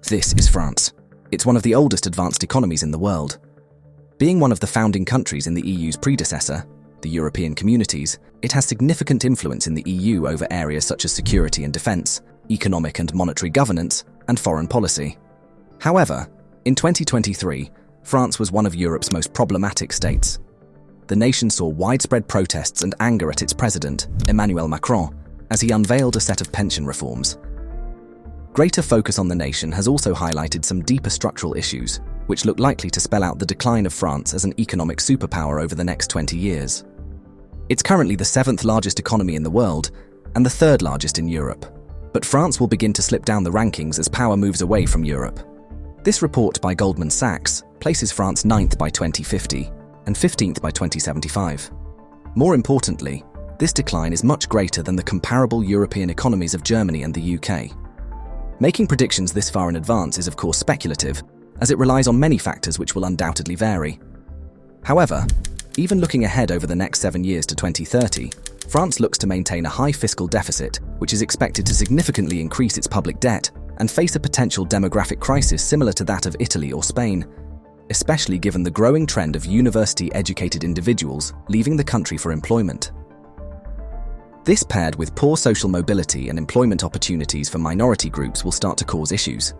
This is France. It's one of the oldest advanced economies in the world. Being one of the founding countries in the EU's predecessor, the European Communities, it has significant influence in the EU over areas such as security and defence, economic and monetary governance, and foreign policy. However, in 2023, France was one of Europe's most problematic states. The nation saw widespread protests and anger at its president, Emanuuel Macron, as he unveiled a set of pension reforms. Greater focus on the nation has also highlighted some deeper structural issues, which look likely to spell out the decline of France as an economic superpower over the next 20 years. It's currently the 7th largest economy in the world and the 3rd largest in Europe. But France will begin to slip down the rankings as power moves away from Europe. This report by Goldman Sachs places France 9th by 2050 and 15th by 2075. More importantly, this decline is much greater than the comparable European economies of Germany and the UK. Making predictions this far in advance is of course speculative, as it relies on many factors which will undoubtedly vary. However, even looking ahead over the next 7 years to 2030, France looks to maintain a high fiscal deficit, which is expected to significantly increase its public debt and face a potential demographic crisis similar to that of Italy or Spain, especially given the growing trend of university-educated individuals leaving the country for employment. This, paired with poor social mobility and employment opportunities for minority groups, will start to cause issues.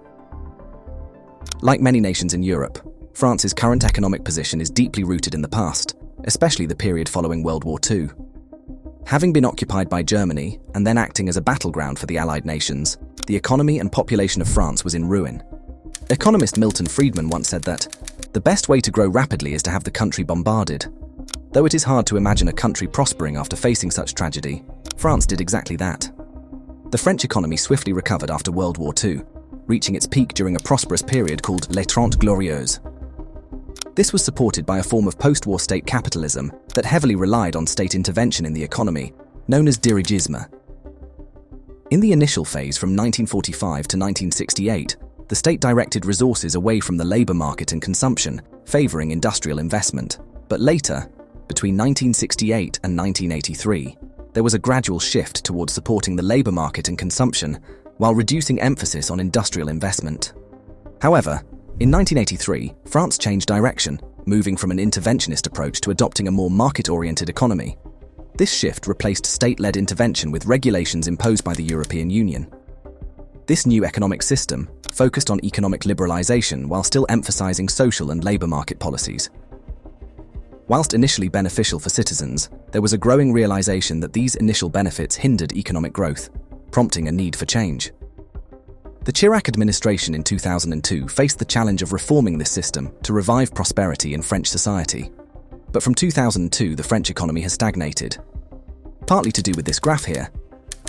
Like many nations in Europe, France's current economic position is deeply rooted in the past, especially the period following World War II. Having been occupied by Germany and then acting as a battleground for the Allied nations, the economy and population of France was in ruin. Economist Milton Friedman once said that, "The best way to grow rapidly is to have the country bombarded." Though it is hard to imagine a country prospering after facing such tragedy, France did exactly that. The French economy swiftly recovered after World War II, reaching its peak during a prosperous period called Les Trente Glorieuses. This was supported by a form of post-war state capitalism that heavily relied on state intervention in the economy, known as dirigisme. In the initial phase from 1945 to 1968, the state directed resources away from the labour market and consumption, favouring industrial investment. But later, between 1968 and 1983, there was a gradual shift towards supporting the labour market and consumption while reducing emphasis on industrial investment. However, in 1983, France changed direction, moving from an interventionist approach to adopting a more market-oriented economy. This shift replaced state-led intervention with regulations imposed by the European Union. This new economic system focused on economic liberalisation while still emphasising social and labour market policies. Whilst initially beneficial for citizens, there was a growing realisation that these initial benefits hindered economic growth, prompting a need for change. The Chirac administration in 2002 faced the challenge of reforming this system to revive prosperity in French society. But from 2002, the French economy has stagnated. Partly to do with this graph here,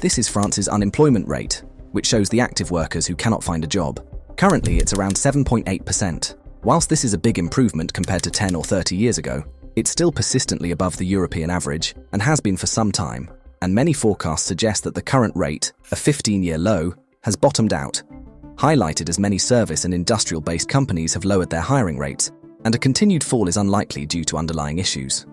this is France's unemployment rate, which shows the active workers who cannot find a job. Currently, it's around 7.8%. Whilst this is a big improvement compared to 10 or 30 years ago, it's still persistently above the European average and has been for some time, and many forecasts suggest that the current rate, a 15-year low, has bottomed out, highlighted as many service and industrial-based companies have lowered their hiring rates, and a continued fall is unlikely due to underlying issues.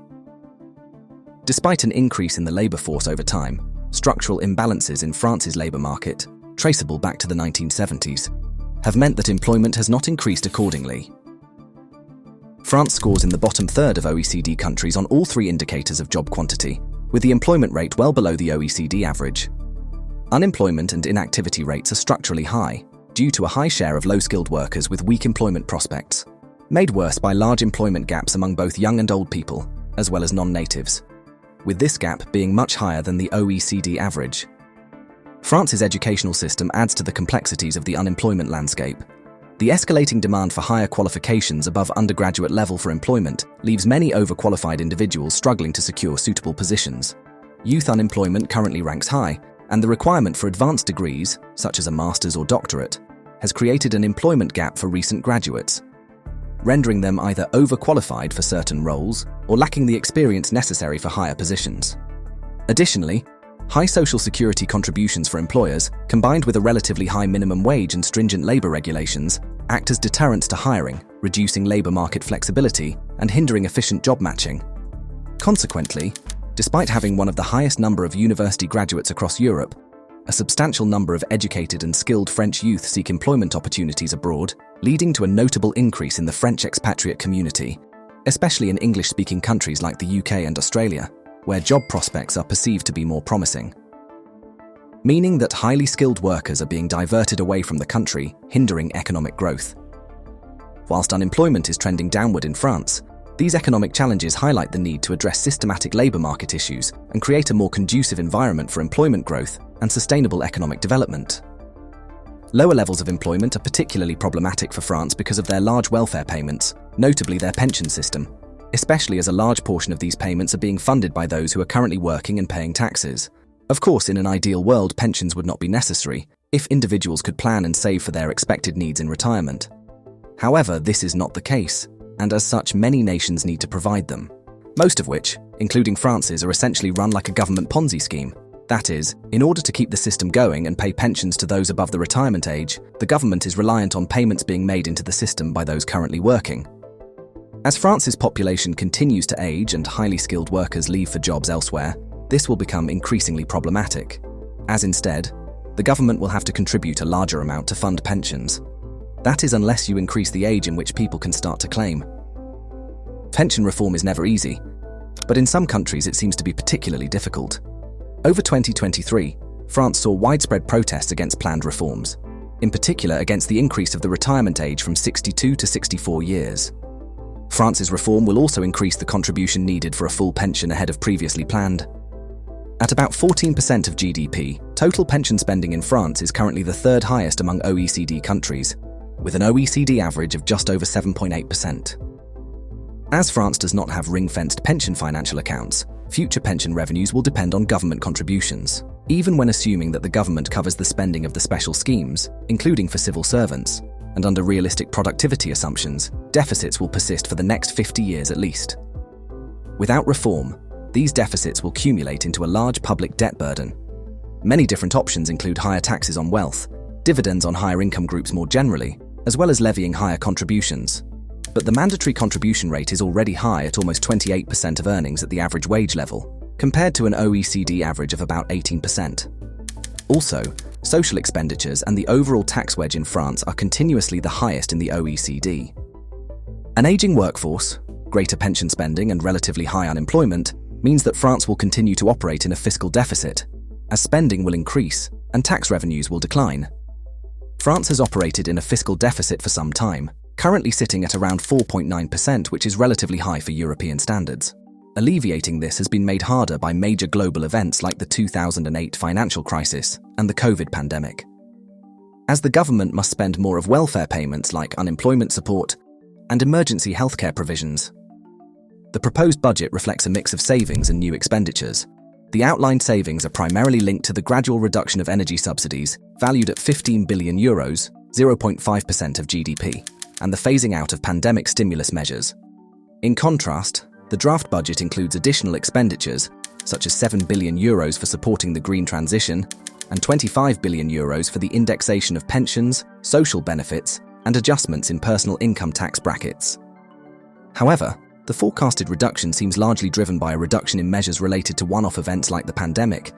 Despite an increase in the labour force over time, structural imbalances in France's labour market, traceable back to the 1970s, have meant that employment has not increased accordingly. France scores in the bottom third of OECD countries on all 3 indicators of job quantity, with the employment rate well below the OECD average. Unemployment and inactivity rates are structurally high, due to a high share of low-skilled workers with weak employment prospects, made worse by large employment gaps among both young and old people, as well as non-natives, with this gap being much higher than the OECD average. France's educational system adds to the complexities of the unemployment landscape. The escalating demand for higher qualifications above undergraduate level for employment leaves many overqualified individuals struggling to secure suitable positions. Youth unemployment currently ranks high, and the requirement for advanced degrees, such as a master's or doctorate, has created an employment gap for recent graduates, rendering them either overqualified for certain roles or lacking the experience necessary for higher positions. Additionally, high social security contributions for employers, combined with a relatively high minimum wage and stringent labour regulations, act as deterrents to hiring, reducing labour market flexibility and hindering efficient job matching. Consequently, despite having one of the highest number of university graduates across Europe, a substantial number of educated and skilled French youth seek employment opportunities abroad, leading to a notable increase in the French expatriate community, especially in English-speaking countries like the UK and Australia, where job prospects are perceived to be more promising. Meaning that highly skilled workers are being diverted away from the country, hindering economic growth. Whilst unemployment is trending downward in France, these economic challenges highlight the need to address systematic labour market issues and create a more conducive environment for employment growth and sustainable economic development. Lower levels of employment are particularly problematic for France because of their large welfare payments, notably their pension system, especially as a large portion of these payments are being funded by those who are currently working and paying taxes. Of course, in an ideal world, pensions would not be necessary if individuals could plan and save for their expected needs in retirement. However, this is not the case, and as such, many nations need to provide them, most of which, including France's, are essentially run like a government Ponzi scheme. That is, in order to keep the system going and pay pensions to those above the retirement age, the government is reliant on payments being made into the system by those currently working. As France's population continues to age and highly skilled workers leave for jobs elsewhere, this will become increasingly problematic, as instead, the government will have to contribute a larger amount to fund pensions. That is, unless you increase the age in which people can start to claim. Pension reform is never easy, but in some countries it seems to be particularly difficult. Over 2023, France saw widespread protests against planned reforms, in particular against the increase of the retirement age from 62 to 64 years. France's reform will also increase the contribution needed for a full pension ahead of previously planned. At about 14% of GDP, total pension spending in France is currently the third highest among OECD countries, with an OECD average of just over 7.8%. As France does not have ring-fenced pension financial accounts, future pension revenues will depend on government contributions, even when assuming that the government covers the spending of the special schemes, including for civil servants, and under realistic productivity assumptions, deficits will persist for the next 50 years at least. Without reform, these deficits will accumulate into a large public debt burden. Many different options include higher taxes on wealth, dividends on higher income groups more generally, as well as levying higher contributions. But the mandatory contribution rate is already high at almost 28% of earnings at the average wage level, compared to an OECD average of about 18%. Also, social expenditures and the overall tax wedge in France are continuously the highest in the OECD. An aging workforce, greater pension spending and relatively high unemployment means that France will continue to operate in a fiscal deficit, as spending will increase and tax revenues will decline. France has operated in a fiscal deficit for some time, currently sitting at around 4.9%, which is relatively high for European standards. Alleviating this has been made harder by major global events like the 2008 financial crisis and the COVID pandemic. As the government must spend more of welfare payments like unemployment support and emergency healthcare provisions. The proposed budget reflects a mix of savings and new expenditures. The outlined savings are primarily linked to the gradual reduction of energy subsidies, valued at 15 billion euros, 0.5% of GDP, and the phasing out of pandemic stimulus measures. In contrast, the draft budget includes additional expenditures, such as 7 billion euros for supporting the green transition, and 25 billion euros for the indexation of pensions, social benefits, and adjustments in personal income tax brackets. However, the forecasted reduction seems largely driven by a reduction in measures related to one-off events like the pandemic,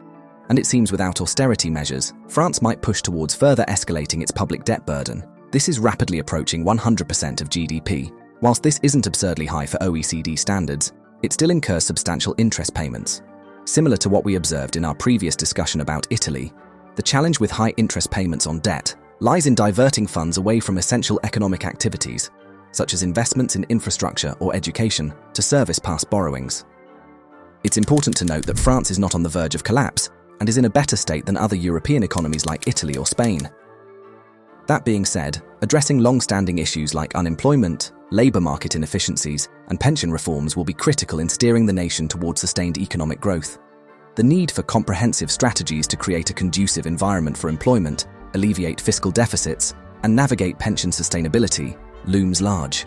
and it seems without austerity measures, France might push towards further escalating its public debt burden. This is rapidly approaching 100% of GDP. Whilst this isn't absurdly high for OECD standards, it still incurs substantial interest payments. Similar to what we observed in our previous discussion about Italy, the challenge with high interest payments on debt lies in diverting funds away from essential economic activities, such as investments in infrastructure or education, to service past borrowings. It's important to note that France is not on the verge of collapse and is in a better state than other European economies like Italy or Spain. That being said, addressing long-standing issues like unemployment, labour market inefficiencies, and pension reforms will be critical in steering the nation towards sustained economic growth. The need for comprehensive strategies to create a conducive environment for employment, alleviate fiscal deficits, and navigate pension sustainability looms large.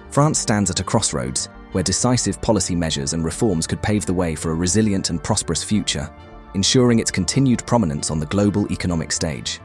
France stands at a crossroads where decisive policy measures and reforms could pave the way for a resilient and prosperous future, ensuring its continued prominence on the global economic stage.